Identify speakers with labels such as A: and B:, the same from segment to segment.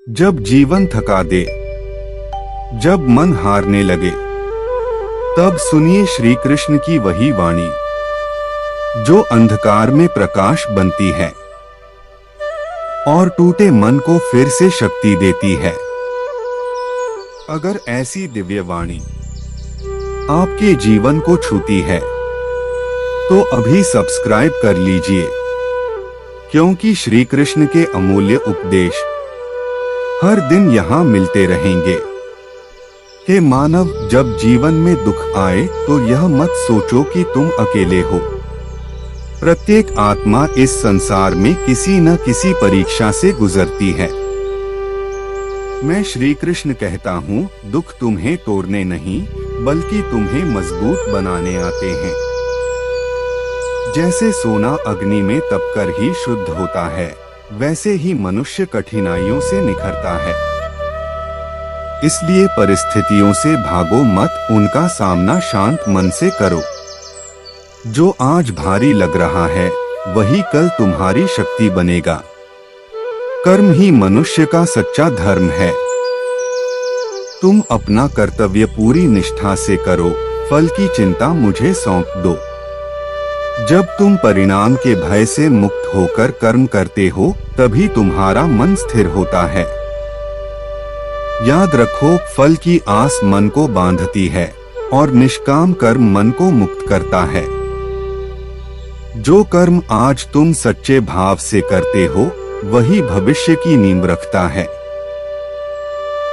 A: जब जीवन थका दे, जब मन हारने लगे, तब सुनिए श्री कृष्ण की वही वाणी जो अंधकार में प्रकाश बनती है और टूटे मन को फिर से शक्ति देती है। अगर ऐसी दिव्य वाणी आपके जीवन को छूती है तो अभी सब्सक्राइब कर लीजिए, क्योंकि श्री कृष्ण के अमूल्य उपदेश हर दिन यहाँ मिलते रहेंगे। हे मानव, जब जीवन में दुख आए तो यह मत सोचो कि तुम अकेले हो। प्रत्येक आत्मा इस संसार में किसी न किसी परीक्षा से गुजरती है। मैं श्री कृष्ण कहता हूँ, दुख तुम्हें तोड़ने नहीं बल्कि तुम्हें मजबूत बनाने आते हैं। जैसे सोना अग्नि में तपकर ही शुद्ध होता है, वैसे ही मनुष्य कठिनाइयों से निखरता है। इसलिए परिस्थितियों से भागो मत, उनका सामना शांत मन से करो। जो आज भारी लग रहा है वही कल तुम्हारी शक्ति बनेगा। कर्म ही मनुष्य का सच्चा धर्म है। तुम अपना कर्तव्य पूरी निष्ठा से करो, फल की चिंता मुझे सौंप दो। जब तुम परिणाम के भय से मुक्त होकर कर्म करते हो तभी तुम्हारा मन स्थिर होता है। याद रखो, फल की आस मन को बांधती है और निष्काम कर्म मन को मुक्त करता है। जो कर्म आज तुम सच्चे भाव से करते हो वही भविष्य की नींव रखता है।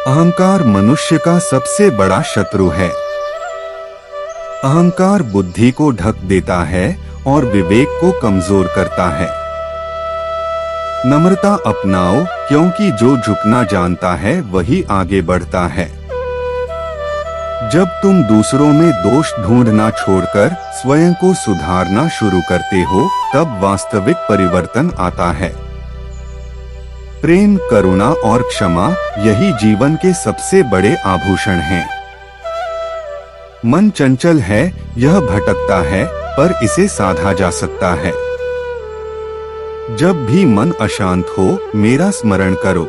A: अहंकार मनुष्य का सबसे बड़ा शत्रु है। अहंकार बुद्धि को ढक देता है और विवेक को कमजोर करता है। नम्रता अपनाओ, क्योंकि जो झुकना जानता है वही आगे बढ़ता है। जब तुम दूसरों में दोष ढूंढना छोड़कर स्वयं को सुधारना शुरू करते हो तब वास्तविक परिवर्तन आता है। प्रेम, करुणा और क्षमा यही जीवन के सबसे बड़े आभूषण हैं। मन चंचल है, यह भटकता है, पर इसे साधा जा सकता है। जब भी मन अशांत हो मेरा स्मरण करो।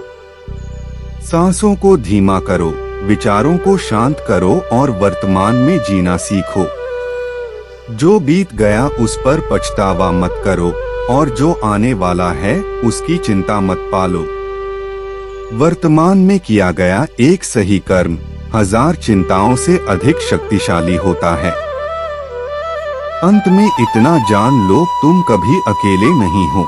A: सांसों को धीमा करो, विचारों को शांत करो और वर्तमान में जीना सीखो। जो बीत गया उस पर पछतावा मत करो और जो आने वाला है उसकी चिंता मत पालो। वर्तमान में किया गया एक सही कर्म 1000 चिंताओं से अधिक शक्तिशाली होता है। अंत में इतना जान लो, तुम कभी अकेले नहीं हो।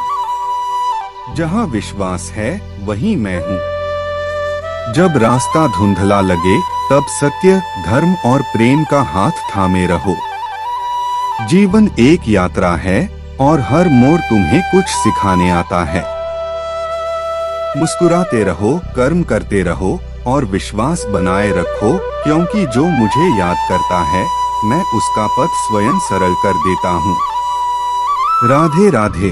A: जहाँ विश्वास है वहीं मैं हूँ। जब रास्ता धुंधला लगे तब सत्य, धर्म और प्रेम का हाथ थामे रहो। जीवन एक यात्रा है और हर मोड़ तुम्हें कुछ सिखाने आता है। मुस्कुराते रहो, कर्म करते रहो और विश्वास बनाए रखो, क्योंकि जो मुझे याद करता है मैं उसका पथ स्वयं सरल कर देता हूँ। राधे राधे।